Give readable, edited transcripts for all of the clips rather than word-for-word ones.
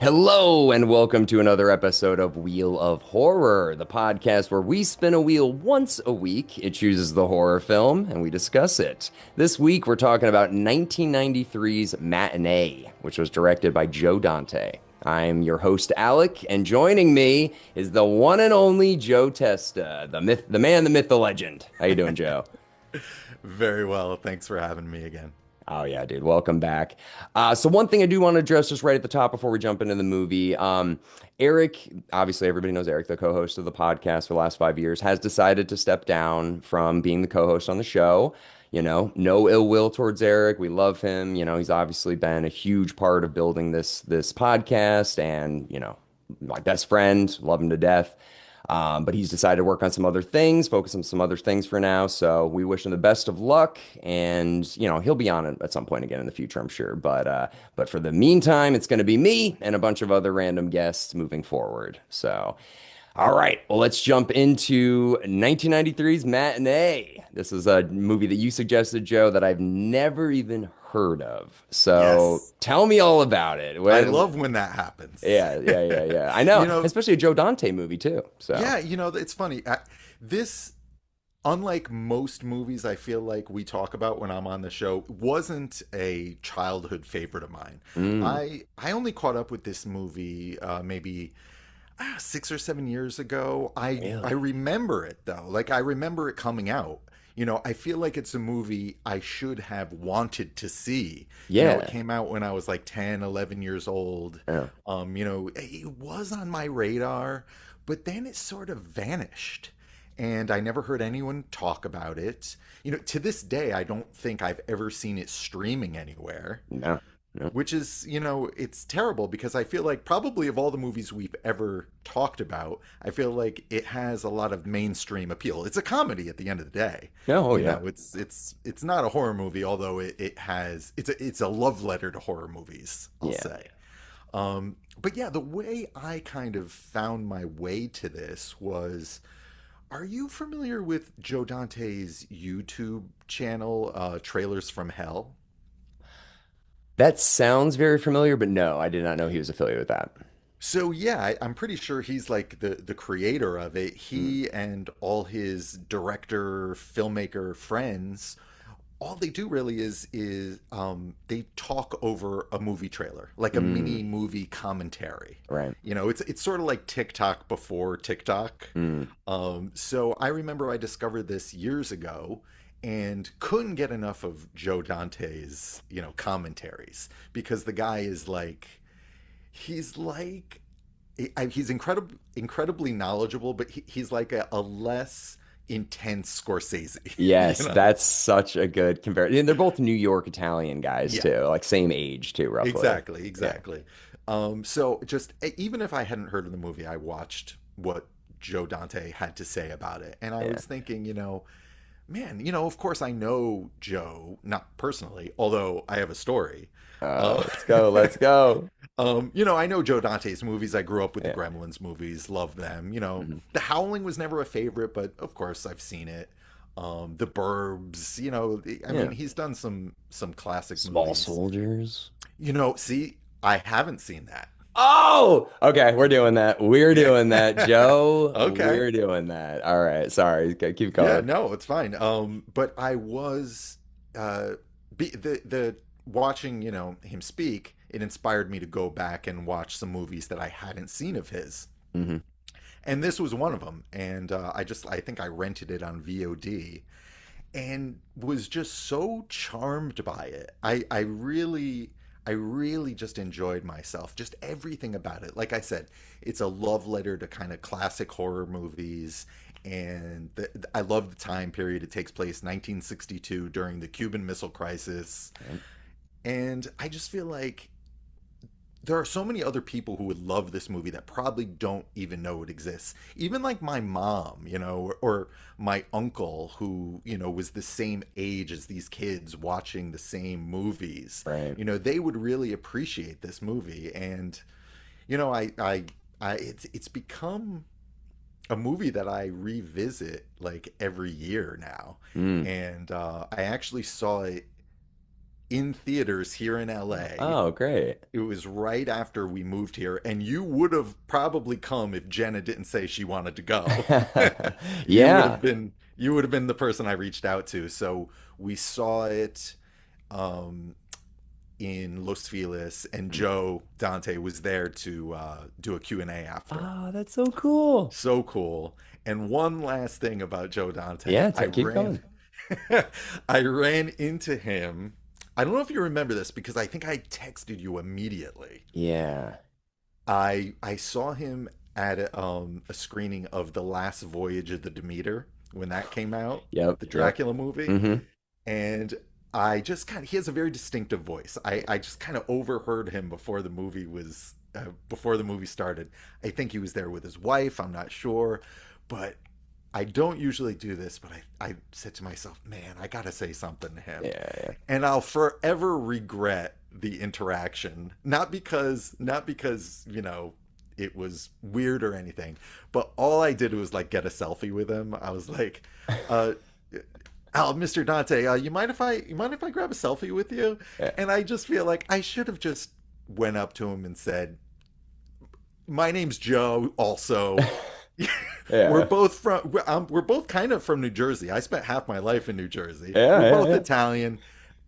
Hello, and welcome to another episode of Wheel of Horror, the podcast where we spin a wheel once a week. It chooses the horror film, and we discuss it. This week, we're talking about 1993's Matinee, which was directed by Joe Dante. I'm your host, Alec, and joining me is the one and only Joe Testa, the myth, the man, the myth, the legend. How you doing, Joe? Very well. Thanks for having me again. Oh yeah, dude. Welcome back. So one thing I do want to address just right at the top before we jump into the movie, Eric, obviously everybody knows Eric, the co-host of the podcast for the last 5 years, has decided to step down from being the co-host on the show. No ill will towards Eric. We love him. He's obviously been a huge part of building this podcast, and my best friend, love him to death. But he's decided to work on some other things, focus on some other things for now. So we wish him the best of luck, and he'll be on it at some point again in the future, I'm sure. But for the meantime, it's going to be me and a bunch of other random guests moving forward. So. All right, well, let's jump into 1993's Matinee. This is a movie that you suggested, Joe, that I've never even heard of. So Yes. tell me all about it. I love when that happens. Yeah. I know, You know, especially a Joe Dante movie too. So. yeah, it's funny. This, unlike most movies I feel like we talk about when I'm on the show, wasn't a childhood favorite of mine. Mm, I only caught up with this movie maybe 6 or 7 years ago. I really? remember it though. Like I remember it coming out. I feel like it's a movie I should have wanted to see. It Yeah. came out when I was like 10, 11 years old. Yeah. It was on my radar, but then it sort of vanished. And I never heard anyone talk about it. To this day, I don't think I've ever seen it streaming anywhere, No. No. which is, it's terrible because I feel like probably of all the movies we've ever talked about, I feel like it has a lot of mainstream appeal. It's a comedy at the end of the day. No. Oh yeah. It's not a horror movie, although it's a love letter to horror movies, I'll Yeah. say. But yeah, the way I kind of found my way to this was, are you familiar with Joe Dante's YouTube channel, Trailers from Hell? That sounds very familiar, but no, I did not know he was affiliated with that. So yeah, I'm pretty sure he's like the creator of it. Mm, He and all his director, filmmaker friends, all they do really is they talk over a movie trailer, like a mm, mini movie commentary. right. It's sort of like TikTok before TikTok. Mm, So I remember I discovered this years ago and couldn't get enough of Joe Dante's, commentaries because the guy is he's like he's incredibly knowledgeable, but he's like a less intense Scorsese, yes, that's such a good comparison. And they're both New York Italian guys Yeah, too, like same age too, roughly. exactly, Yeah. exactly. So just even if I hadn't heard of the movie, I watched what Joe Dante had to say about it, and I Yeah. was thinking, man, of course I know Joe, not personally, although I have a story. Let's go. Let's go. I know Joe Dante's movies. I grew up with the Yeah. Gremlins movies, love them. Mhm. The Howling was never a favorite, but of course I've seen it. The Burbs, I Yeah. mean, he's done some classic Small movies. soldiers. See, I haven't seen that. Oh, okay. We're doing that. We're Yeah. doing that, Joe. Okay. We're doing that. All right. Sorry. Okay, keep Yeah, going. no, it's fine. But I was the watching, him speak, it inspired me to go back and watch some movies that I hadn't seen of his. Hmm. And this was one of them. And I think I rented it on VOD and was just so charmed by it. I really just enjoyed myself, just everything about it. Like I said, it's a love letter to kind of classic horror movies, and I love the time period. It takes place 1962 during the Cuban Missile Crisis, and I just feel like there are so many other people who would love this movie that probably don't even know it exists. Even like my mom, or my uncle who, was the same age as these kids watching the same movies. Right. They would really appreciate this movie. And, it's become a movie that I revisit like every year now. Mm. And I actually saw it in theaters here in LA. Oh, great. It was right after we moved here, and you would have probably come if Jenna didn't say she wanted to go. Yeah. You would have been the person I reached out to. So we saw it um, in Los Feliz, and Joe Dante was there to do a Q and A after. Oh, that's so cool. So cool. And one last thing about Joe Dante, Yeah, keep going. I ran into him. I don't know if you remember this because I think I texted you immediately. Yeah. I saw him at a screening of The Last Voyage of the Demeter when that came out, Yep. the Yep. Dracula movie, Hmm. and I just kind of he has a very distinctive voice. I just kind of overheard him before the movie started. I think he was there with his wife. I'm not sure, but I don't usually do this. But I said to myself, man, I gotta say something to him, Yeah. Yeah. and I'll forever regret the interaction. Not because it was weird or anything, but all I did was like get a selfie with him. I was like, uh, Mr. Dante, you mind if I grab a selfie with you? Yeah. And I just feel like I should have just went up to him and said, my name's Joe. Also, we're Yeah. both we're both kind of from New Jersey. I spent half my life in New Jersey. Yeah. We're Yeah. both Yeah. Italian.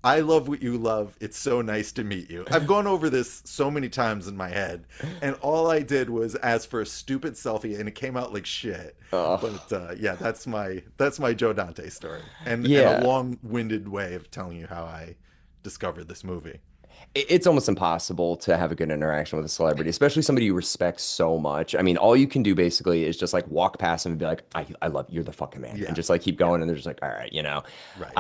I love what you love. It's so nice to meet you. I've gone over this so many times in my head, and all I did was ask for a stupid selfie, and it came out like shit. Oh, But yeah, that's my Joe Dante story, and a yeah. long-winded way of telling you how I discovered this movie. It's almost impossible to have a good interaction with a celebrity, especially somebody you respect so much. I mean, all you can do basically is just like walk past them and be like, I love you, you're the fucking man, and Yeah, just like keep yeah, going. And they're just like, all right, you know. right.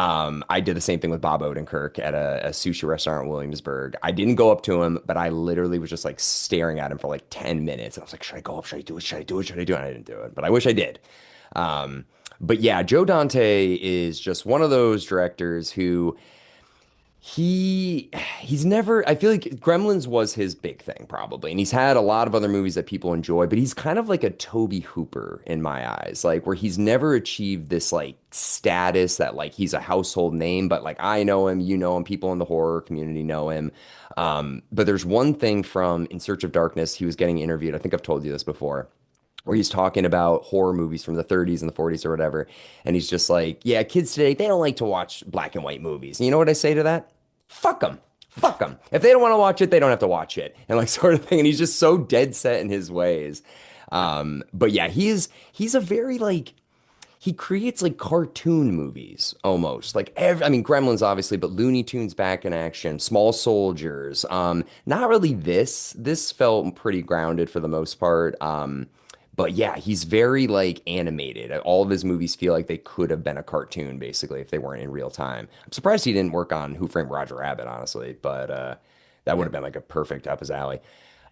I did the same thing with Bob Odenkirk at a sushi restaurant in Williamsburg. I didn't go up to him, but I literally was just like staring at him for like 10 minutes. And I was like, should I go up? Should I do it? Should I do it? Should I do it? And I didn't do it, but I wish I did. But yeah, Joe Dante is just one of those directors who he's never I feel like Gremlins was his big thing probably, and he's had a lot of other movies that people enjoy, but he's kind of like a Toby Hooper in my eyes, like where he's never achieved this like status that like he's a household name, but like I know him, you know him, people in the horror community know him. But there's one thing from In Search of Darkness, he was getting interviewed, I think I've told you this before, where he's talking about horror movies from the 30s and the 40s or whatever. And he's just like, yeah, kids today, they don't like to watch black and white movies. And you know what I say to that? Fuck them. Fuck them. If they don't want to watch it, they don't have to watch it. And like sort of thing. And he's just so dead set in his ways. But yeah, he's a very like he creates like cartoon movies almost like I mean Gremlins obviously, but Looney Tunes back in action, Small Soldiers. Not really this felt pretty grounded for the most part. But yeah, he's very like animated. All of his movies feel like they could have been a cartoon basically if they weren't in real time. I'm surprised he didn't work on Who Framed Roger Rabbit, honestly, but that would Yeah, have been like a perfect up his alley.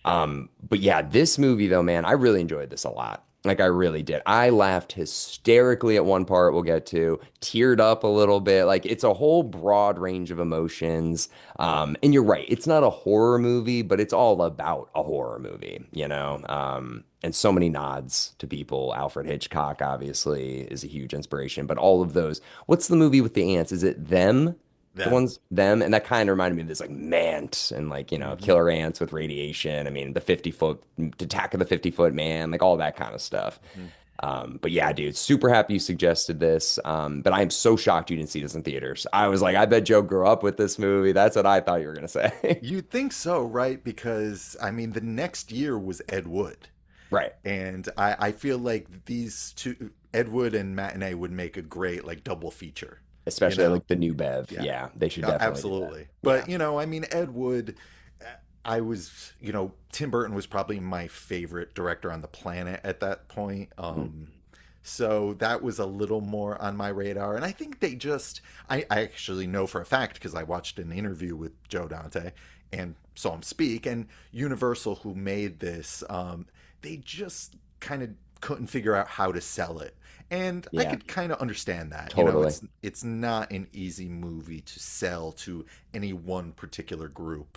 But yeah, this movie though, man, I really enjoyed this a lot. Like I really did. I laughed hysterically at one part we'll get to, teared up a little bit. Like it's a whole broad range of emotions. And you're right, it's not a horror movie, but it's all about a horror movie, you know? And so many nods to people. Alfred Hitchcock obviously is a huge inspiration, but all of those. What's the movie with the ants? Is it Them? The them. ones them, and that kind of reminded me of this like Mant and like Hmm. killer ants with radiation. I mean the 50-foot attack of the 50-foot man, like all that kind of stuff. Hmm. But yeah, dude, super happy you suggested this. But I am so shocked you didn't see this in theaters. I was like, I bet Joe grew up with this movie. That's what I thought you were gonna say. You'd think so, right? Because I mean, the next year was Ed Wood, Right. and I feel like these two, Ed Wood and Matinee, would make a great like double feature. You Especially know? like the new Bev. Yeah, Yeah, they should definitely do that. absolutely. Yeah. But I mean, Ed Wood, I was, Tim Burton was probably my favorite director on the planet at that point. Mm. So that was a little more on my radar. And I think I actually know for a fact because I watched an interview with Joe Dante and saw him speak. And Universal, who made this, they just kind of couldn't figure out how to sell it. And I Yeah, could kind of understand that. totally. It's not an easy movie to sell to any one particular group.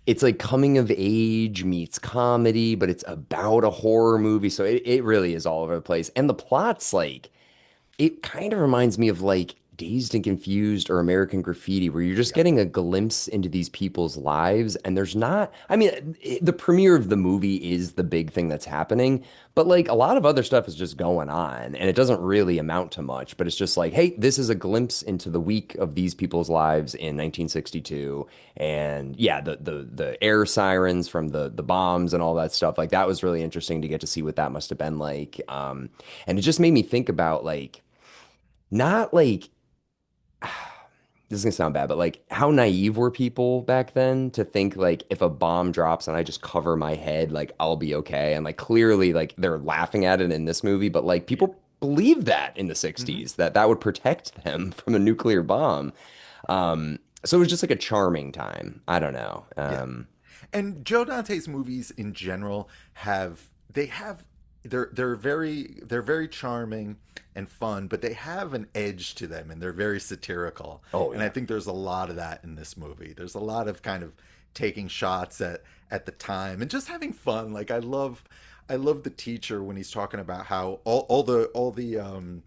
It's like coming of age meets comedy, but it's about a horror movie. So it really is all over the place. And the plot's like, it kind of reminds me of like Dazed and Confused or American Graffiti, where you're just Yep. getting a glimpse into these people's lives. And there's not, I mean, the premiere of the movie is the big thing that's happening, but like a lot of other stuff is just going on and it doesn't really amount to much. But it's just like, hey, this is a glimpse into the week of these people's lives in 1962. And yeah, the air sirens from the bombs and all that stuff, like that was really interesting to get to see what that must have been like. And it just made me think about like, not like this is gonna sound bad, but like how naive were people back then to think like if a bomb drops and I just cover my head, like I'll be okay. And like clearly like they're laughing at it in this movie, but like Yeah. people believed that in the Hmm. 60s that that would protect them from a nuclear bomb. So it was just like a charming time. I don't know. Yeah. And Joe Dante's movies in general have they have they're very charming and fun, but they have an edge to them and they're very satirical. Oh And I yeah. think there's a lot of that in this movie. There's a lot of kind of taking shots at the time and just having fun. Like I love the teacher when he's talking about how all the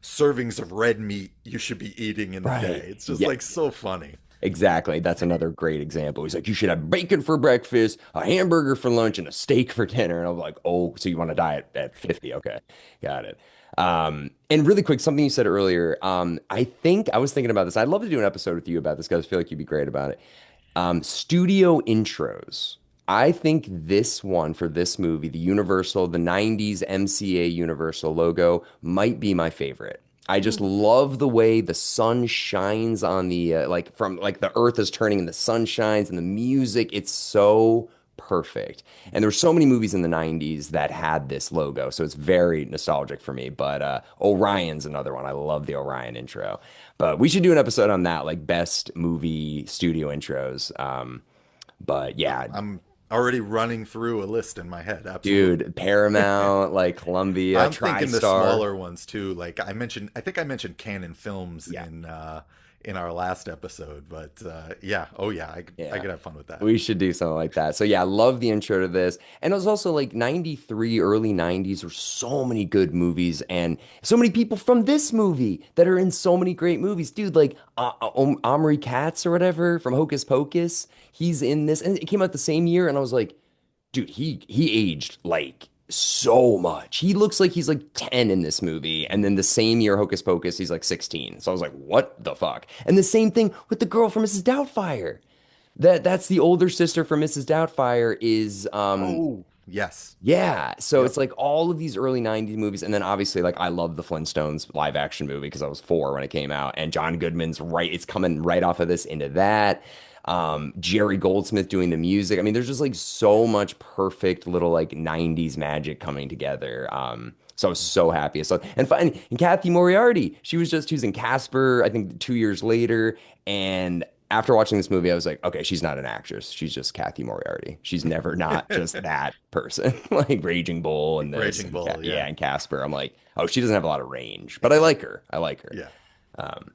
servings of red meat you should be eating in the day. Right. It's just Yeah. like so funny. Exactly. That's another great example. He's like, you should have bacon for breakfast, a hamburger for lunch, and a steak for dinner. And I'm like, oh, so you want to die at 50? Okay, got it. And really quick, something you said earlier. I think I was thinking about this. I'd love to do an episode with you about this because I feel like you'd be great about it. Studio intros. I think this one for this movie, the Universal, the 90s MCA Universal logo, might be my favorite. I just Ooh. love the way the sun shines on the like from like the earth is turning and the sun shines and the music. It's so perfect. And there were so many movies in the 90s that had this logo, so it's very nostalgic for me. But Orion's another one. I love the Orion intro. But we should do an episode on that, like best movie studio intros. But yeah, I'm already running through a list in my head. Absolutely. dude, Paramount, like Columbia, I'm thinking the TriStar. smaller ones too. Like I think I mentioned Canon Films Yeah, in our last episode, but yeah, oh yeah, I yeah. could have fun with that. We should do something like that. So yeah, I love the intro to this. And it was also like 93, early 90s were so many good movies and so many people from this movie that are in so many great movies. Dude, like Omri Katz or whatever from Hocus Pocus, he's in this and it came out the same year and I was like, dude, he aged like so much. He looks like he's like 10 in this movie. And then the same year Hocus Pocus, he's like 16. So I was like, what the fuck? And the same thing with the girl from Mrs. Doubtfire. That's the older sister from Mrs. Doubtfire is Oh yes, yeah. So yep. it's like all of these early 90s movies and then obviously like I love the Flintstones live action movie because I was 4 when it came out and John Goodman's right it's coming right off of this into that. Jerry Goldsmith doing the music. I mean there's just like so much perfect little like 90s magic coming together. So I was so happy. So and Kathy Moriarty, she was in Casper, I think 2 years later. And after watching this movie, I was like, okay, she's not an actress. She's just Kathy Moriarty. She's never not just that person, like Raging Bull and this Raging and Bull, yeah, yeah, and Casper. I'm like, oh, she doesn't have a lot of range, but I like her. I like her. yeah. Um,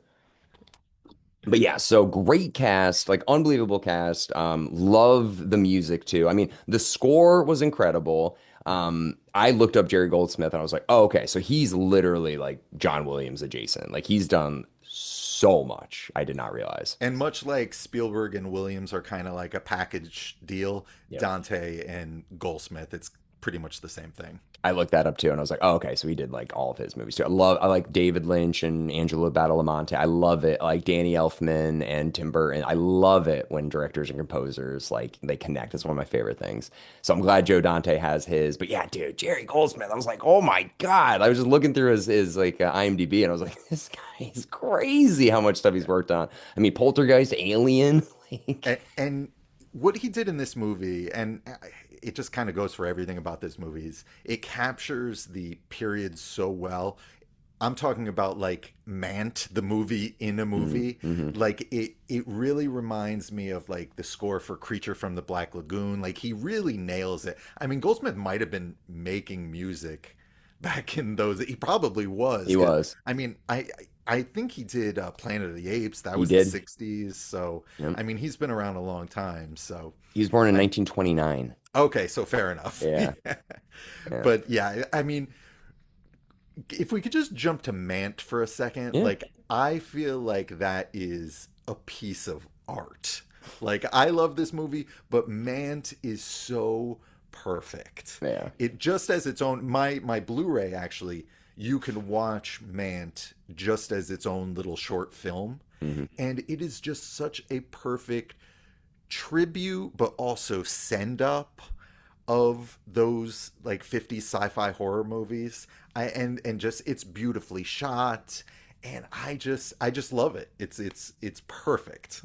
but yeah, so great cast, like unbelievable cast. Love the music too. I mean, the score was incredible. I looked up Jerry Goldsmith and I was like, oh, okay, so he's literally like John Williams adjacent. Like he's done so much. I did not realize. And much like Spielberg and Williams are kind of like a package deal, Yep. Dante and Goldsmith, it's pretty much the same thing. I looked that up too, and I was like, oh, okay, so he did like all of his movies too. I like David Lynch and Angelo Badalamenti. I love it. I like Danny Elfman and Tim Burton. I love it when directors and composers like they connect. It's one of my favorite things. So I'm glad Joe Dante has his. But yeah, dude, Jerry Goldsmith. I was like, oh my God. I was just looking through his like IMDb, and I was like, this guy is crazy how much stuff he's worked on. I mean, Poltergeist, Alien, like And what he did in this movie, and it just kind of goes for everything about this movie, is it captures the period so well. I'm talking about like Mant, the movie in a movie. mm-hmm. Like it really reminds me of like the score for Creature from the Black Lagoon. Like he really nails it. I mean, Goldsmith might have been making music back in those. He probably was. He 'Cause, was. I mean, I think he did Planet of the Apes. That He was the did. 60s. So Yep. I mean, he's been around a long time. So He was born in I, 1929. okay, so fair enough. Yeah. Yeah. But yeah, I mean, if we could just jump to Mant for a second, Yeah. like I feel like that is a piece of art. Like I love this movie, but Mant is so perfect. Yeah. It just as its own my Blu-ray actually, you can watch Mant just as its own little short film, Hmm. and it is just such a perfect tribute but also send up of those like 50s sci-fi horror movies. And just it's beautifully shot, and I just love it. It's perfect.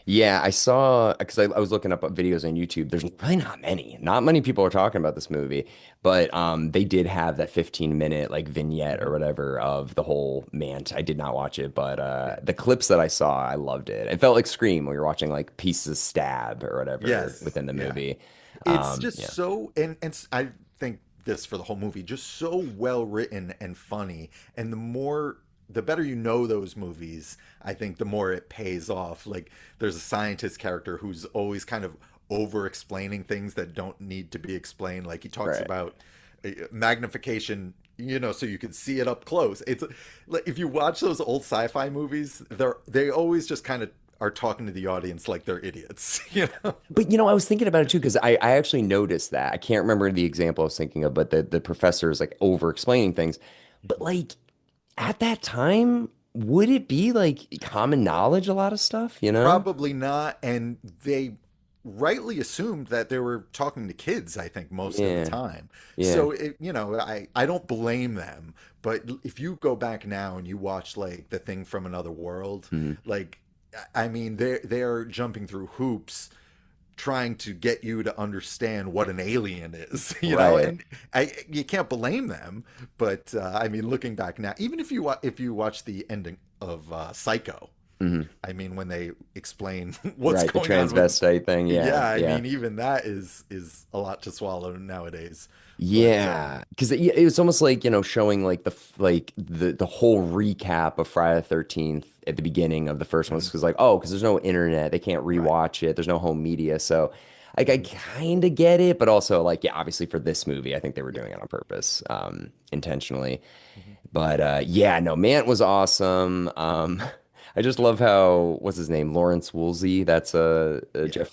Yeah, I saw because I was looking up videos on YouTube. There's really not many. Not many people are talking about this movie, but they did have that 15-minute like vignette or Mhm. whatever of the whole Mant. I did not watch it, but Yeah. the clips that I saw, I loved it. It felt like Scream when you're watching like pieces of Stab or whatever Yes. within the Yeah. movie. It's just Yeah, so, and I think this for the whole movie, just so well written and funny. And the better you know those movies, I think the more it pays off. Like there's a scientist character who's always kind of over explaining things that don't need to be explained. Like he talks right. about magnification, so you can see it up close. It's like if you watch those old sci-fi movies, they always just kind of are talking to the audience like they're idiots, you know? But I was thinking about it too because I actually noticed that. I can't remember the example I was thinking of, but the professor is like over explaining things. But like at that time, would it be like common knowledge, a lot of stuff, you know? Probably not. And they rightly assumed that they were talking to kids, I think, most of the Yeah, time. yeah. So, I don't blame them. But if you go back now and you watch, like, The Thing from Another World, Mhm. like, I mean, they're jumping through hoops trying to get you to understand what an alien is, Right. and you can't blame them. But I mean, looking back now, even if you watch the ending of Psycho, Hmm. I mean, when they explain what's Right. The going on with, transvestite thing. Yeah, yeah, I yeah. mean, even that is a lot to swallow nowadays. But Yeah, because it was almost like, showing like the whole recap of Friday the 13th at the beginning of the first one. mhm, Because like, oh, because there's no internet, they can't right, rewatch it. There's no home media, so like I mhm, kind of get it, but also like, yeah, obviously for this movie, I think they were yeah, doing it on purpose, intentionally. mhm, But yeah, no, Mant was awesome. I just love how what's his name, Lawrence Woolsey. That's yeah.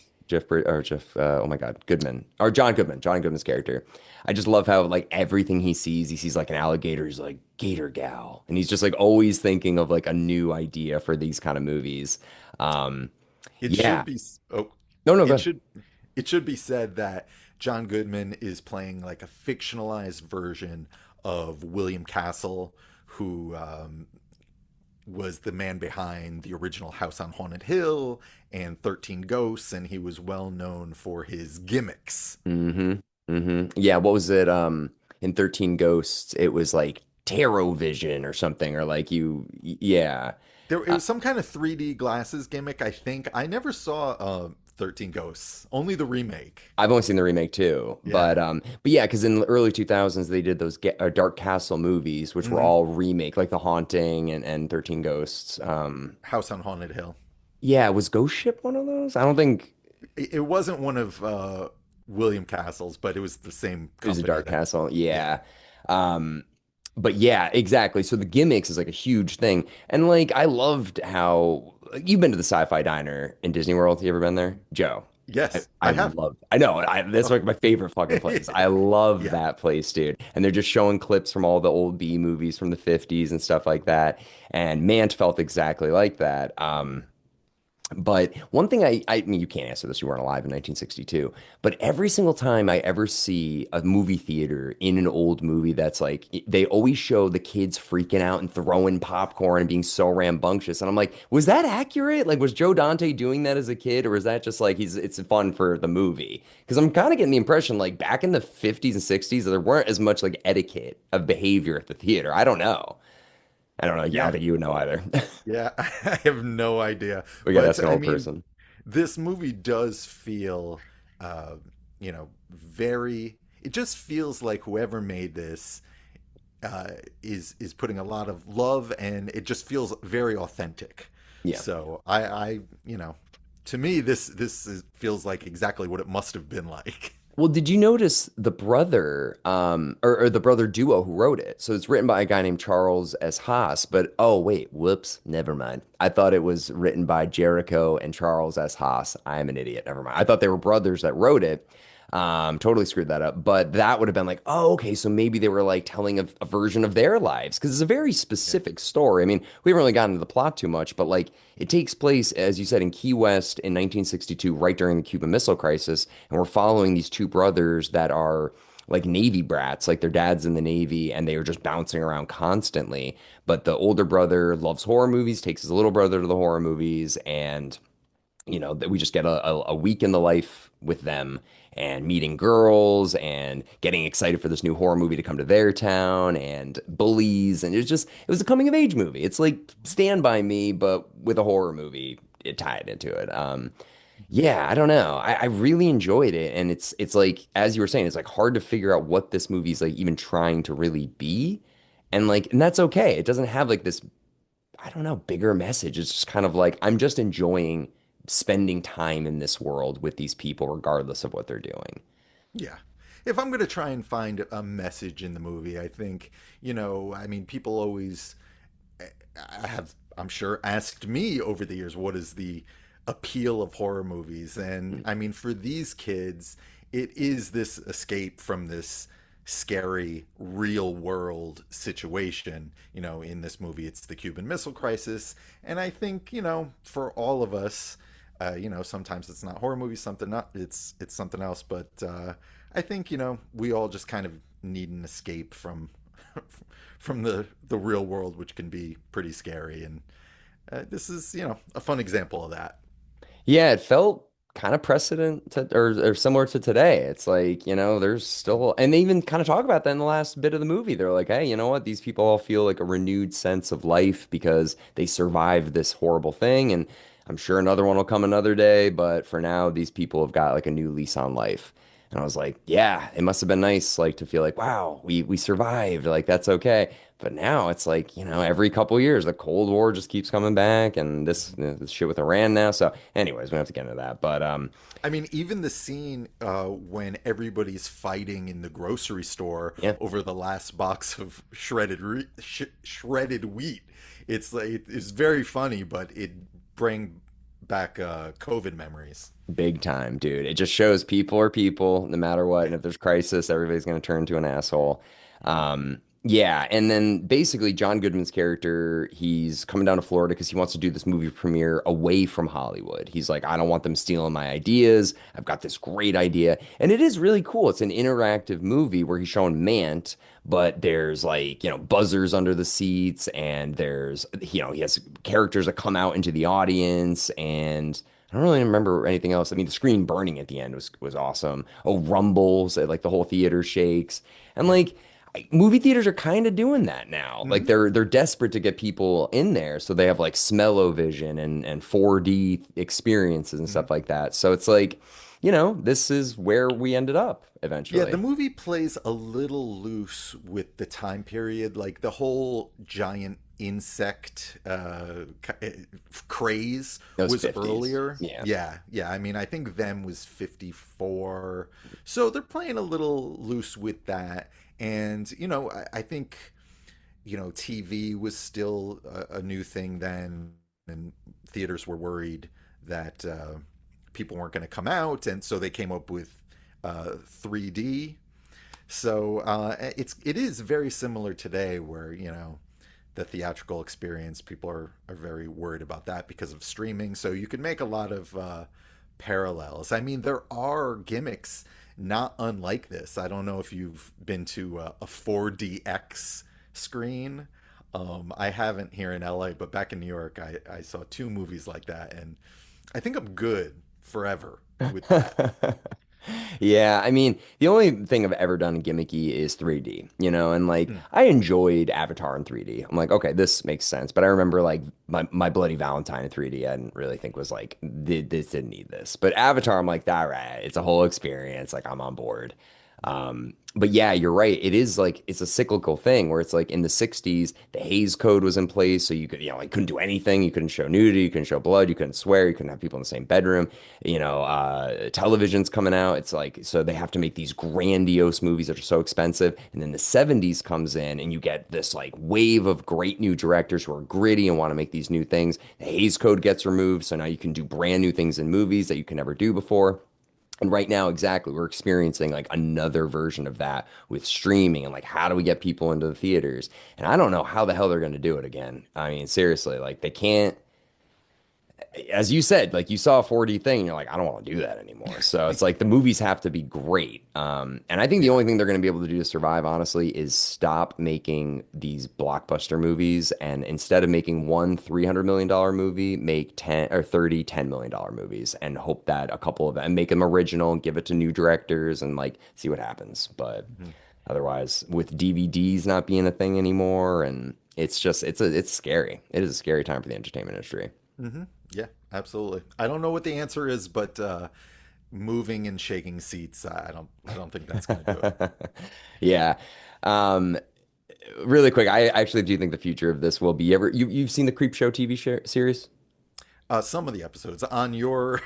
Jeff. Oh my God, Goodman or John Goodman. John Goodman's character. I just love how like everything he sees like an alligator. He's like Gator Gal, and he's just like always thinking of like a new idea for these kind of movies. Um, It yeah. should be. Oh, No, no, go it ahead. should. It should be said that John Goodman is playing like a fictionalized version of William Castle, who was the man behind the original House on Haunted Hill and 13 Ghosts, and he was well known for his gimmicks. Mm-hmm. Mm-hmm. Yeah. What was it? In 13 Ghosts, it was like tarot vision or something, or like yeah. There it Uh, was some kind of 3D glasses gimmick, I think. I never saw 13 Ghosts, only the remake. I've only seen the remake too, Yeah. but yeah, because in the early 2000s they did those Dark Castle movies, which were Hmm. all remake, like The Haunting and 13 Ghosts. House on Haunted Hill. Yeah, was Ghost Ship one of those? I don't think It wasn't one of William Castle's, but it was the same it was a company Dark that. Castle. Yeah. Yeah. Um, but yeah, exactly. So the gimmicks is like a huge thing, and like I loved how you've been to the Sci-Fi Diner in Disney World. You ever been there, Joe? Yes, I I have. love, I know, that's Oh. like my favorite fucking place. I love Yeah. that place, dude. And they're just showing clips from all the old B movies from the 50s and stuff like that. And Mant felt exactly like that. But one thing I mean, you can't answer this, you weren't alive in 1962, but every single time I ever see a movie theater in an old movie that's like, they always show the kids freaking out and throwing popcorn and being so rambunctious. And I'm like, was that accurate? Like, was Joe Dante doing that as a kid, or is that just like it's fun for the movie? Because I'm kind of getting the impression like back in the 50s and 60s, there weren't as much like etiquette of behavior at the theater. I don't know. I don't know. Yeah, I don't Yeah. think you would know either. Yeah. I have no idea. We got to But ask an I old mean, person. this movie does feel, very. It just feels like whoever made this is putting a lot of love, and it just feels very authentic. Yeah. So to me, this feels like exactly what it must have been like. Well, did you notice the brother, or the brother duo who wrote it? So it's written by a guy named Charles S. Haas, but oh wait, whoops, never mind. I thought it was written by Jericho and Charles S. Haas. I am an idiot. Never mind. I thought they were brothers that wrote it. Totally screwed that up. But that would have been like, oh, okay, so maybe they were like telling a version of their lives because it's a very Yeah. specific story. I mean, we haven't really gotten into the plot too much, but like it takes place, as you said, in Key West in 1962, right during the Cuban Missile Crisis, and we're following these two brothers that are like Navy brats, like their dad's in the Navy, and they are just bouncing around constantly. But the older brother loves horror movies, takes his little brother to the horror movies, and that we just get a week in the life with them and meeting girls and getting excited for this new horror movie to come to their town and bullies. And it was a coming of age movie. It's like Stand By Me, but with a horror movie it tied into it. Yeah, I don't know. I really enjoyed it. And it's like, as you were saying, it's like hard to figure out what this movie's like even trying to really be. And that's okay. It doesn't have like this I don't know, bigger message. It's just kind of like I'm just enjoying spending time in this world with these people, regardless of what they're doing. Yeah. If I'm going to try and find a message in the movie, I think, I mean, people always I'm sure, asked me over the years, what is the appeal of horror movies? And I mean, for these kids, it is this escape from this scary real world situation. In this movie, it's the Cuban Missile Crisis. And I think, for all of us, sometimes it's not horror movies, something not, it's something else. But I think, we all just kind of need an escape from from the real world, which can be pretty scary. And this is, a fun example of that. Yeah, it felt kind of precedent to, or similar to today. It's like, there's still, and they even kind of talk about that in the last bit of the movie. They're like, hey, you know what? These people all feel like a renewed sense of life because they survived this horrible thing. And I'm sure another one will come another day, but for now, these people have got like a new lease on life. And I was like, yeah, it must have been nice, like to feel like, wow, we survived. Like that's okay. But now it's like, every couple years, the Cold War just keeps coming back, and this shit with Iran now. So, anyways, we don't have to get into that. But I mean, even the scene when everybody's fighting in the grocery store yeah, over the last box of shredded wheat, it's like it's very funny, but it bring back COVID memories. big time, dude. It just shows people are people, no matter what. And if there's crisis, everybody's gonna turn into an asshole. Yeah, and then basically John Goodman's character, he's coming down to Florida because he wants to do this movie premiere away from Hollywood. He's like, I don't want them stealing my ideas. I've got this great idea. And it is really cool. It's an interactive movie where he's showing Mant, but there's like, buzzers under the seats, and there's, he has characters that come out into the audience, and I don't really remember anything else. I mean, the screen burning at the end was awesome. Oh, rumbles, like the whole theater shakes. And Yeah. like movie theaters are kind of doing that now. Like Hmm. they're desperate to get people in there, so they have like smell-o-vision and 4D experiences and stuff like that. So it's like, this is where we ended up Yeah, the eventually. movie plays a little loose with the time period, like the whole giant insect craze Those was 50s. earlier. Yeah. Yeah, yeah. I mean, I think them was 54. So they're playing a little loose with that. And, I think, TV was still a new thing then, and theaters were worried that people weren't going to come out. And so they came up with 3D. So it is very similar today, where the theatrical experience, people are very worried about that because of streaming. So you can make a lot of parallels. I mean, there are gimmicks not unlike this. I don't know if you've been to a 4DX screen. I haven't here in LA, but back in New York, I saw two movies like that, and I think I'm good forever with that. Yeah, I mean, the only thing I've ever done gimmicky is 3D, and like Hmm. I enjoyed Avatar in 3D. I'm like, okay, this makes sense. But I remember like my Bloody Valentine in 3D, I didn't really think was like, this didn't need this. But Avatar, I'm like, all right, it's a whole experience. Like I'm on board. But yeah, you're right. It is like it's a cyclical thing where it's like in the 60s, the Hays Code was in place. So you could, like couldn't do anything. You couldn't show nudity, you couldn't show blood, you couldn't swear, you couldn't have people in the same bedroom. Television's coming out. It's like, so they have to make these grandiose movies that are so expensive. And then the 70s comes in and you get this like wave of great new directors who are gritty and want to make these new things. The Hays Code gets removed. So now you can do brand new things in movies that you can never do before. And right now, exactly, we're experiencing like another version of that with streaming and like how do we get people into the theaters? And I don't know how the hell they're going to do it again. I mean, seriously, like they can't, as you said, like you saw a 4D thing and you're like, I don't want to do that anymore. So it's like the movies have to be great. And I think the Yeah. only thing they're going to be able to do to survive, honestly, is stop making these blockbuster movies. And instead of making one $300 million movie, make 10 or 30 $10 million movies and hope that a couple of them and make them original and give it to new directors and like see what happens. But Mhm. otherwise, with DVDs not being a thing anymore, and it's scary. It is a scary time for the entertainment industry. Yeah, absolutely. I don't know what the answer is, but moving and shaking seats, I don't think that's going to do it. Yeah. Um, Really quick, I actually do think the future of this will be you've seen the Creep Show TV series? Some of the episodes on your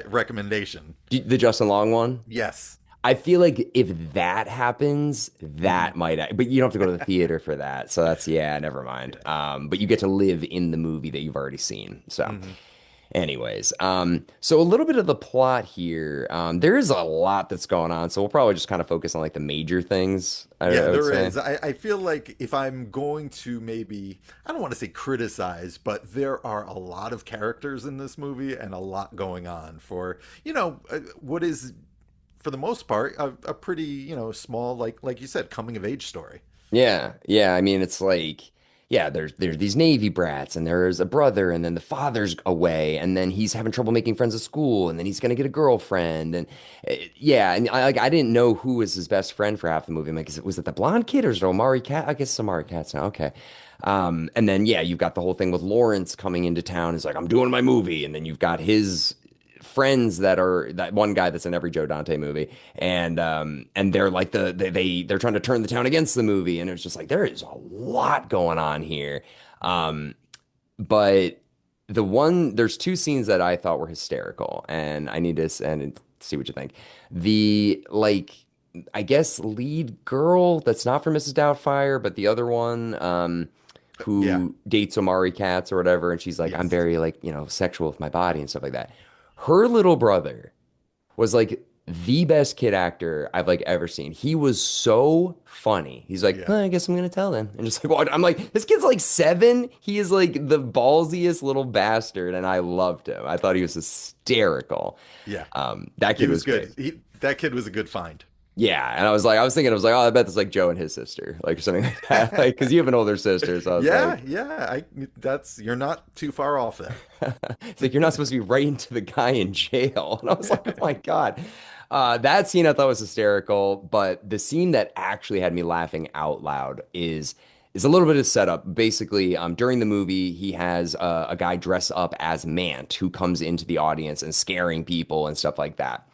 recommendation. The Justin Long one? Yes. I feel like if that happens, Hmm. that might, but you don't have to go to the theater for that. So that's, yeah, never mind. Yeah. But you get to live in the movie that you've already seen. So. Hmm. Anyways, so a little bit of the plot here. There is a lot that's going on, so we'll probably just kind of focus on like the major things, Yeah, I would there say. is. I feel like if I'm going to maybe, I don't want to say criticize, but there are a lot of characters in this movie and a lot going on for, what is, for the most part, a pretty, small, like you said, coming of age story. Yeah, yeah. I mean, it's like, yeah, there's these Navy brats, and there's a brother, and then the father's away, and then he's having trouble making friends at school, and then he's gonna get a girlfriend, and yeah, and I didn't know who was his best friend for half the movie. I'm like, was it the blonde kid or is it Omari Cat? I guess it's Omari Katz now. Okay. And then yeah, you've got the whole thing with Lawrence coming into town. He's like, I'm doing my movie, and then you've got his friends that are that one guy that's in every Joe Dante movie, and they're like they're trying to turn the town against the movie, and it's just like there is a lot going on here. Um, but there's two scenes that I thought were hysterical, and I need to and see what you think. The like I guess lead girl that's not from Mrs. Doubtfire, but the other one, Yeah. who dates Omari Katz or whatever, and she's like, I'm Yes. very like, sexual with my body and stuff like that. Her little brother was like the best kid actor I've like ever seen. He was so funny. He's like, Yeah. "Well, I guess I'm gonna tell them." And just like, what? I'm like, this kid's like 7. He is like the ballsiest little bastard, and I loved him. I thought he was hysterical. Yeah. That He kid was was great. good. That kid was a good find. Yeah, and I was thinking, I was like, oh, I bet that's like Joe and his sister, like or something like that, like because you have an older sister. So I was Yeah, like, yeah. You're not too far off there. it's like you're not supposed to be right into the guy in jail. And I was like, oh my God. That scene I thought was hysterical, but the scene that actually had me laughing out loud is a little bit of setup. Basically, during the movie, he has a guy dress up as Mant who comes into the audience and scaring people and stuff like that.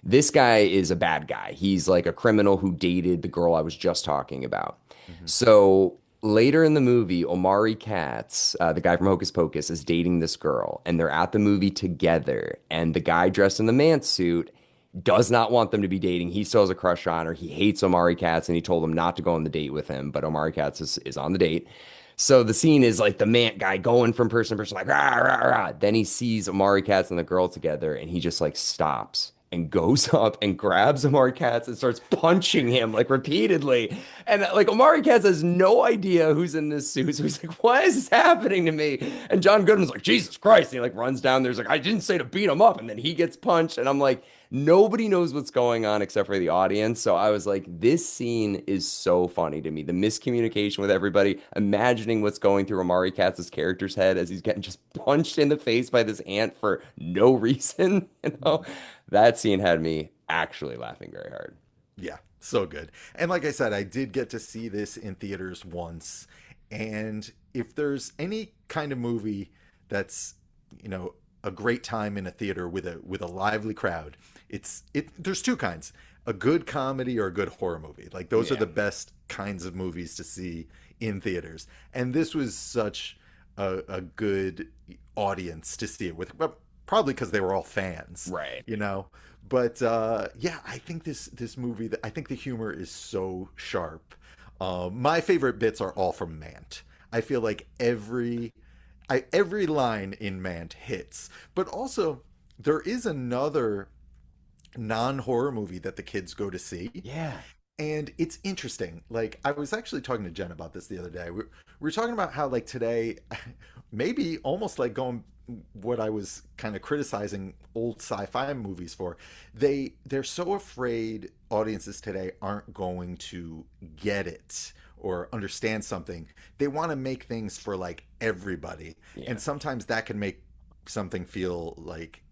This guy is a bad guy. He's like a criminal who dated the girl I was just talking about. Hmm. So later in the movie, Omari Katz, the guy from Hocus Pocus, is dating this girl, and they're at the movie together. And the guy dressed in the man suit does not want them to be dating. He still has a crush on her. He hates Omari Katz, and he told him not to go on the date with him. But Omari Katz is on the date. So the scene is like the man guy going from person to person, like rah, rah, rah. Then he sees Omari Katz and the girl together, and he just like stops and goes up and grabs Omari Katz and starts punching him like repeatedly. And like Omari Katz has no idea who's in this suit. So he's like, what is happening to me? And John Goodman's like, Jesus Christ. And he like runs down there. He's like, I didn't say to beat him up. And then he gets punched. And I'm like, nobody knows what's going on except for the audience. So I was like, this scene is so funny to me. The miscommunication with everybody, imagining what's going through Omari Katz's character's head as he's getting just punched in the face by this ant for no reason. That scene had me actually laughing very hard. Yeah, so good. And like I said, I did get to see this in theaters once. And if there's any kind of movie that's, you know, a great time in a theater with a lively crowd, there's two kinds. a good comedy or a good horror movie. Like those are Yeah. the best kinds of movies to see in theaters. And this was such a good audience to see it with, well, probably because they were all fans, Right. you know. But yeah, I think this movie, I think the humor is so sharp. My favorite bits are all from Mant. I feel like every line in Mant hits, but also there is another non-horror movie that the kids go to see, Yeah. and it's interesting. Like I was actually talking to Jen about this the other day. We were talking about how like today, maybe almost like going what I was kind of criticizing old sci-fi movies for. They're so afraid audiences today aren't going to get it or understand something. They want to make things for like everybody, Yeah. and sometimes that can make something feel like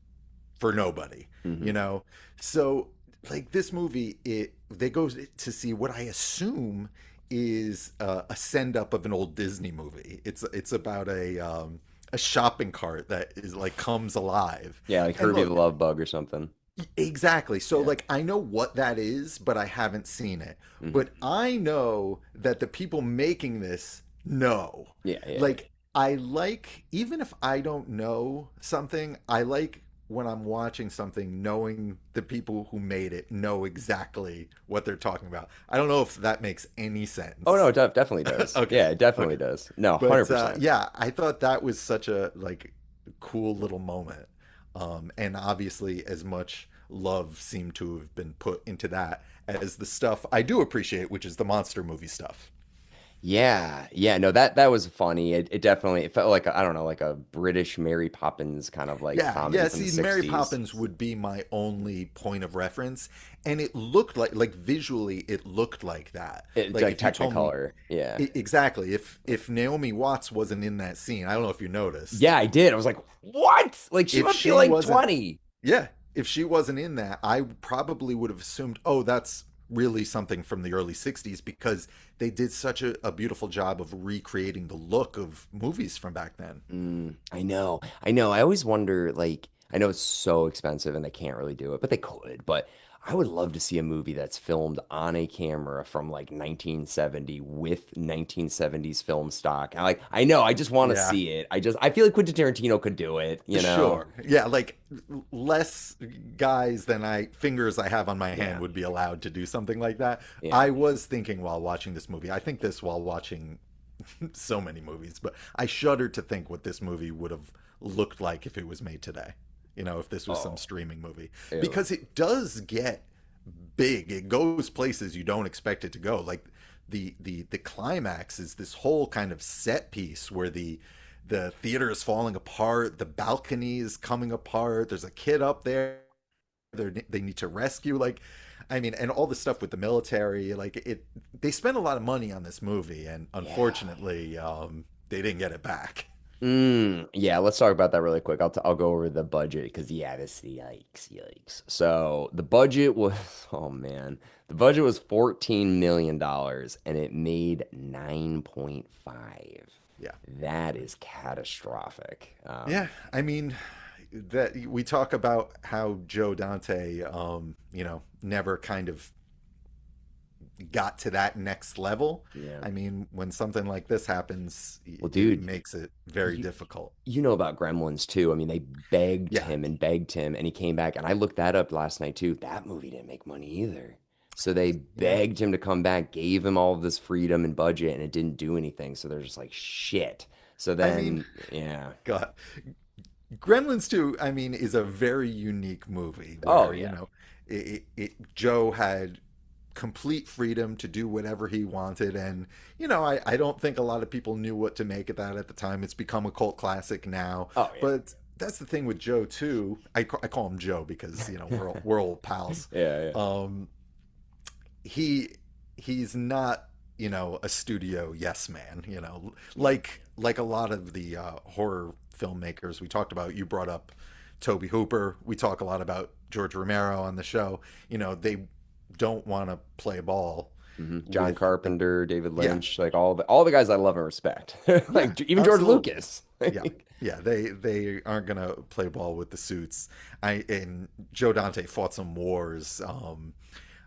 for nobody, Hmm. you know? So like this movie, it they go to see what I assume is a send up of an old Disney movie. It's about a shopping cart that is like comes alive. Yeah, like And Herbie the look, Love Bug or something. exactly. So Yeah. like I know what that is, but I haven't seen it. Hmm. But I know that the people making this know. Yeah, yeah, Like I like even if I don't know something, I like when I'm watching something knowing the people who made it know exactly what they're talking about. I don't know if that makes any oh no, sense. it definitely does. Okay. Yeah, it definitely Okay. does. No, But 100%. yeah, I thought that was such a like cool little moment. And obviously, as much love seemed to have been put into that as the stuff I do appreciate, which is the monster movie stuff. Yeah, yeah, no, that was funny. It definitely it felt like I don't know, like a British Mary Poppins kind of like Yeah, comedy yeah. from the See, Mary 60s. Poppins would be my only point of reference, and it looked like visually, it looked like that. It's Like like if you told me Technicolor. Yeah. exactly, if Naomi Watts wasn't in that scene, I don't know if you noticed. Yeah, I did. I was like, "What?" Like she If must be she like wasn't, 20. yeah, if she wasn't in that, I probably would have assumed, oh, that's really something from the early 60s because they did such a beautiful job of recreating the look of movies from back then. I know. I know. I always wonder, like, I know it's so expensive and they can't really do it, but they could. But I would love to see a movie that's filmed on a camera from like 1970 with 1970s film stock. I know, I just want to Yeah. see it. I feel like Quentin Tarantino could do it, you know? Sure. Yeah, like less guys than I fingers I have on my hand Yeah. would be allowed to do something like that. Yeah. I was thinking while watching this movie. I think this while watching so many movies, but I shuddered to think what this movie would have looked like if it was made today. You know, if this was some Oh, streaming movie. ew. Because it does get big. It goes places you don't expect it to go. Like the climax is this whole kind of set piece where the theater is falling apart, the balcony is coming apart, there's a kid up there they need to rescue, like I mean, and all the stuff with the military, like it they spent a lot of money on this movie, and Yeah. unfortunately they didn't get it back. Yeah, let's talk about that really quick. I'll go over the budget because yeah, this yikes, yikes. So the budget was oh man, the budget was $14 million and it made 9.5. Yeah. That is catastrophic. Yeah, I mean, that we talk about how Joe Dante never kind of got to that next level. Yeah. I mean, when something like this happens, Well, it dude, makes it very you difficult. you know about Gremlins too. I mean, they Yeah. begged him, and he came back. And I looked that up last night too. That movie didn't make money either. So they Yeah. begged him to come back, gave him all of this freedom and budget, and it didn't do anything. So they're just like, shit. So I mean, then, yeah. God, Gremlins 2, I mean, is a very unique movie Oh, where, yeah. Joe had complete freedom to do whatever he wanted. And, I don't think a lot of people knew what to make of that at the time. It's become a cult classic now. Oh, But that's the thing with Joe, too. I call him Joe because, we're old pals. yeah. Yeah. Um, he he's not a studio yes man, like a lot of the horror filmmakers we talked about. You brought up Toby Hooper. We talk a lot about George Romero on the show. They don't want to play ball John with Carpenter, David yeah, Lynch, like all the guys I love and respect. yeah, Like even George absolutely. Lucas. Yeah, yeah, they aren't gonna play ball with the suits. I and Joe Dante fought some wars.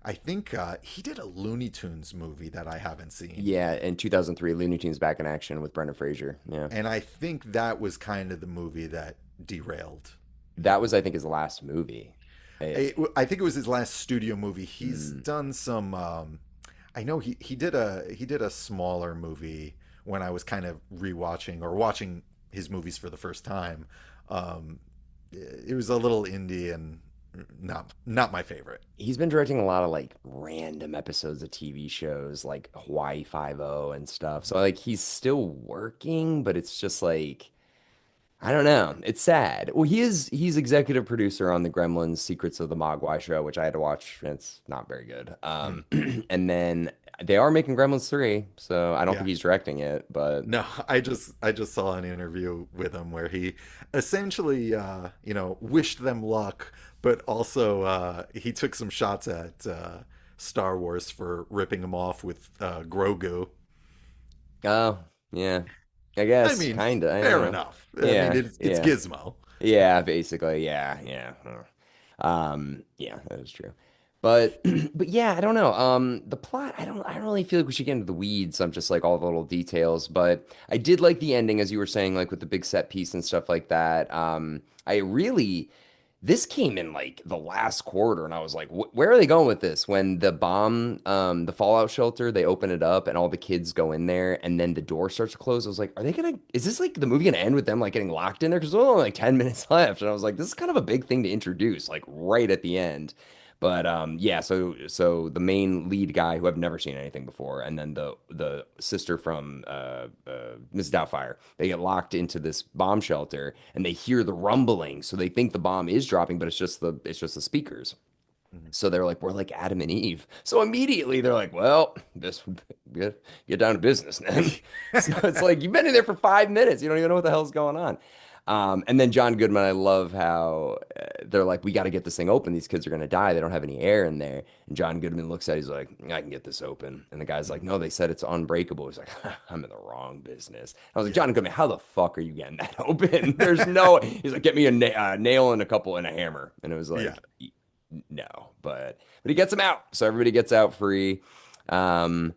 I think he did a Looney Tunes movie that I haven't seen. Yeah, in 2003, Looney Tunes Back in Action with Brendan Fraser. Yeah. And I think that was kind of the movie that derailed That him. was, I think, his last movie. I, It, I think it was his last studio movie. He's mm, done some. I know he did a smaller movie when I was kind of rewatching or watching his movies for the first time. Um, it was a little indie and not my favorite. he's been directing a lot of like random episodes of TV shows like Hawaii Five-O and stuff. So like he's still working, but it's just like I don't know. It's sad. Well, he's executive producer on the Gremlins Secrets of the Mogwai show, which I had to watch. And it's not very good. Hmm. And then they are making Gremlins 3, so I don't think Yeah. he's directing it, but No, I just saw an interview with him where he essentially wished them luck, but also he took some shots at Star Wars for ripping him off with Grogu. oh, yeah. I I guess mean, kind of. I don't fair know. enough. I mean, Yeah, it's yeah. Gizmo. Yeah, basically. Yeah, yeah. Yeah, that is true. But but yeah, I don't know. The plot, I don't really feel like we should get into the weeds. I'm just like all the little details, but I did like the ending as you were saying, like with the big set piece and stuff like that. I really this came in like the last quarter, and I was like, where are they going with this? When the bomb, the fallout shelter, they open it up and all the kids go in there, and then the door starts to close. I was like, is this like the movie gonna end with them like getting locked in there? Because there's only like 10 minutes left. And I was like, this is kind of a big thing to introduce, like right at the end. But yeah, so the main lead guy who I've never seen anything before, and then the sister from Mrs. Doubtfire, they get locked into this bomb shelter, and they hear the rumbling, so they think the bomb is dropping, but it's just the speakers. Mhm. So they're like, we're like Adam and Eve. So immediately they're like, well, this get down to business then. So it's like you've been in there for 5 minutes, you don't even know what the hell's going on. And then John Goodman, I love how they're like, we got to get this thing open. These kids are going to die. They don't have any air in there. And John Goodman looks at it, he's like, I can get this open. And the guy's like, Mhm. no, they said it's unbreakable. He's like, I'm in the wrong business. I was like, Yeah. John Goodman, how the fuck are you getting that open? There's no, he's like, get me a nail and a couple and a hammer. And it was Yeah. like, no, but he gets him out. So everybody gets out free. Um,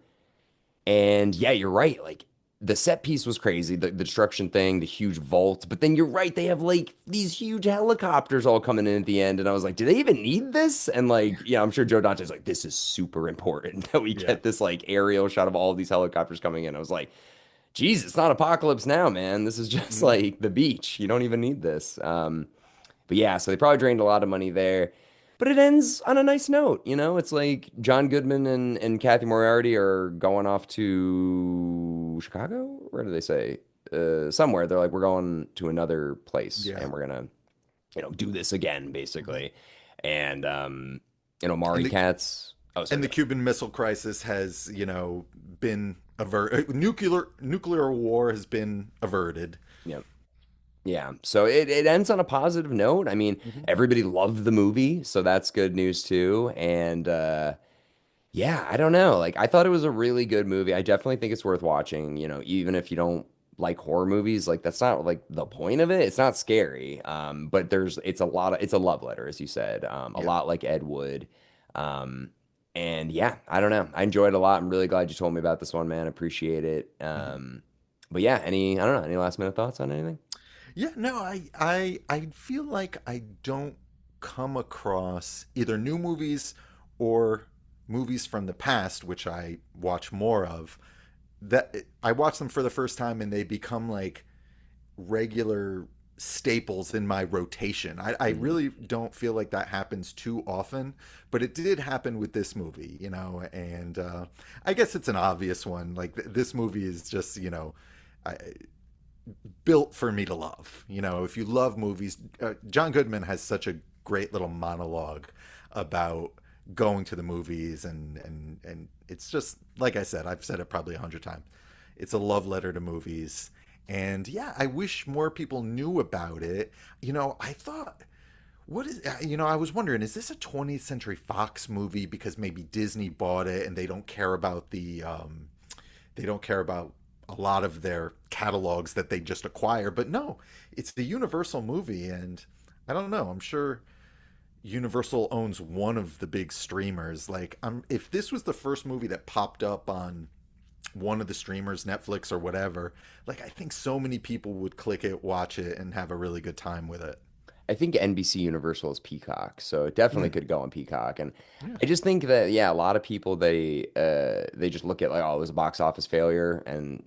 and yeah, you're right. Like the set piece was crazy, the destruction thing, the huge vault. But then you're right, they have like these huge helicopters all coming in at the end. And I was like, do they even need this? And like, yeah, I'm sure Joe Dante's like, this is super important that we Yeah. get this like aerial shot of all of these helicopters coming in. I was like, geez, it's not apocalypse now, man. This is just Mhm. like the beach. You don't even need this. But yeah, so they probably drained a lot of money there. But it ends on a nice note, you know? It's like John Goodman and Kathy Moriarty are going off to Chicago? Where do they say? Somewhere. They're like, we're going to another place Yeah. and we're gonna, do this again, Mhm. basically. And And Mari the Katz. Oh, and sorry. the Cuban Missile Crisis has, been averted. Nuclear war has been averted. Yeah. Yeah. So it ends on a positive note. I mean, Mhm. everybody loved the movie, so that's good news too. And yeah, I don't know. Like I thought it was a really good movie. I definitely think it's worth watching, even if you don't like horror movies, like that's not like the point of it. It's not scary. But it's a love letter, as you said. A Yeah. lot like Ed Wood. Um, and yeah, I don't know. I enjoyed it a lot. I'm really glad you told me about this one, man. Appreciate it. Mhm. But yeah, I don't know, any last minute thoughts on anything? Yeah, no, I feel like I don't come across either new movies or movies from the past, which I watch more of, that I watch them for the first time and they become like regular staples in my rotation. I Mhm. really don't feel like that happens too often, but it did happen with this movie, and I guess it's an obvious one. Like this movie is just, I, built for me to love. If you love movies, John Goodman has such a great little monologue about going to the movies, and it's just like I said. I've said it probably 100 times. It's a love letter to movies, and yeah, I wish more people knew about it. I thought. What is, I was wondering, is this a 20th Century Fox movie because maybe Disney bought it and they don't care about a lot of their catalogs that they just acquire. But no, it's the Universal movie, and I don't know. I'm sure Universal owns one of the big streamers. Like, if this was the first movie that popped up on one of the streamers, Netflix or whatever, like I think so many people would click it, watch it, and have a really good time with it. I think NBC Universal is Peacock, so it definitely Mm, could go on Peacock. And yeah. I just think that yeah, a lot of people they just look at like, oh, it was a box office failure, and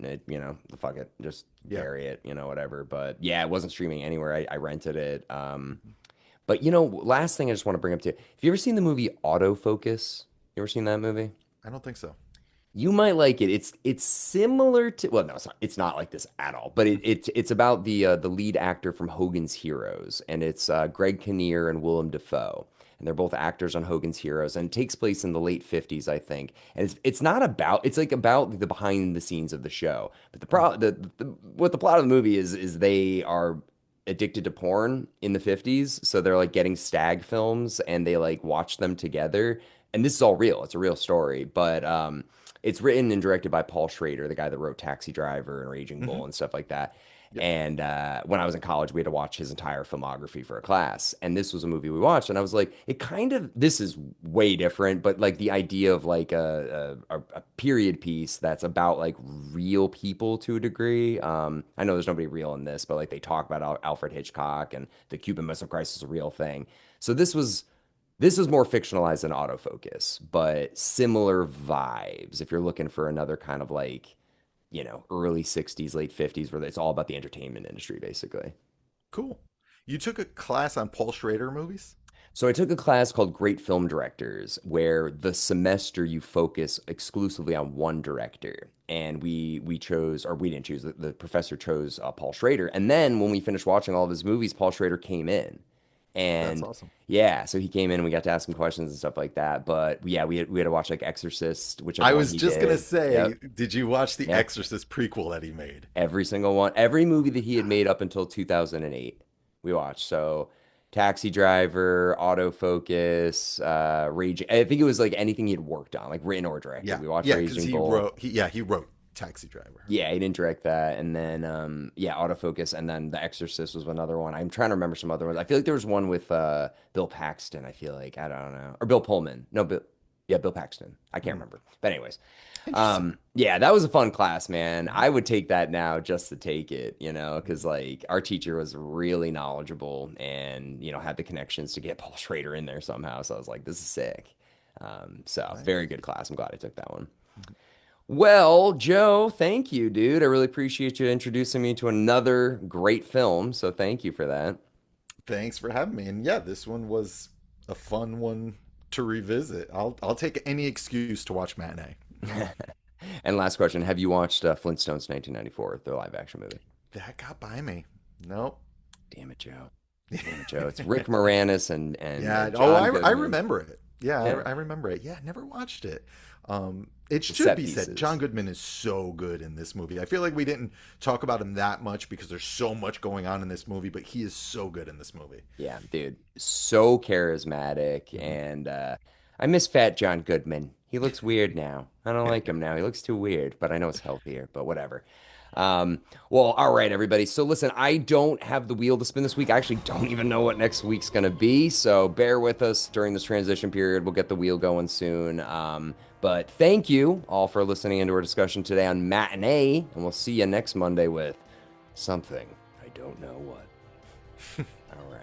fuck it, just Yeah. bury it, whatever. But yeah, it wasn't streaming anywhere. I rented it. But last thing I just want to bring up to you. Have you ever seen the movie Autofocus? You ever seen that movie? I don't think so. You might like it. It's similar to, well, no, it's not like this at all. But it's about the lead actor from Hogan's Heroes, and it's Greg Kinnear and Willem Dafoe, and they're both actors on Hogan's Heroes, and it takes place in the late 50s, I think. And it's not about, it's like about the behind the scenes of the show. But Mm, what the plot of the movie is they are addicted to porn in the 50s, so they're like getting stag films and they like watch them together. And this is all real. It's a real story, but it's written and directed by Paul Schrader, the guy that wrote Taxi Driver and Raging hmm. Bull and stuff like that. Yep. And when I was in college, we had to watch his entire filmography for a class. And this was a movie we watched, and I was like, this is way different, but like the idea of like a period piece that's about like real people to a degree. I know there's nobody real in this, but like they talk about Alfred Hitchcock and the Cuban Missile Crisis is a real thing. So this was more fictionalized than autofocus, but similar vibes. If you're looking for another kind of like, early 60s, late 50s, where it's all about the entertainment industry, basically. Cool. You took a class on Paul Schrader movies? So I took a class called Great Film Directors, where the semester you focus exclusively on one director. And we chose, or we didn't choose, the professor chose Paul Schrader. And then when we finished watching all of his movies, Paul Schrader came in. That's And awesome. yeah, so he came in and we got to ask him questions and stuff like that. But yeah, we had to watch like Exorcist, I whichever one was he just gonna did. say, Yep. did you watch the Yep. Exorcist prequel that he made? Every single one, every movie that he had made up until 2008, we watched. So Taxi Driver, Autofocus, Rage. I think it was like anything he had worked on, like written or directed. Yeah, We watched yeah, because Raging Bull. he wrote Taxi Driver. Yeah, he didn't direct that. And then yeah, Autofocus, and then The Exorcist was another one. I'm trying to remember some other ones. I feel like there was one with Bill Paxton, I feel like. I don't know. Or Bill Pullman. No, Bill Paxton. I can't Hmm. remember. But anyways. Interesting. Yeah, that was a fun class, man. Mhm. I would take that now just to take it, because like our teacher was really knowledgeable and, had the connections to get Paul Schrader in there somehow. So I was like, this is sick. So Nice. very good class. I'm glad I took that one. Well, Joe, thank you, dude. I really appreciate you introducing me to another great film. So thank you for that. Thanks for having me. And yeah, this one was a fun one to revisit. I'll take any excuse to watch Matinee. And last question, have you watched Flintstones 1994, the live action movie? That got by me. Nope. Damn it, Joe. Damn it, Joe. It's Rick Moranis and Yeah. Oh, John I Goodman. remember it. Yeah, Yeah, I remember it. Yeah, never watched it. It the should set be said, John pieces. Goodman is so good in this movie. I feel like we didn't talk about him that much because there's so much going on in this movie, but he is so good in this movie. Yeah, dude, so charismatic, Mhm. and I miss Fat John Goodman. He looks weird now. I don't like him now. He looks too weird, but I know it's healthier. But whatever. Well, all right, everybody. So listen, I don't have the wheel to spin this week. I actually don't even know what next week's gonna be. So bear with us during this transition period. We'll get the wheel going soon. But thank you all for listening into our discussion today on Matinee, and we'll see you next Monday with something I don't know what. All right.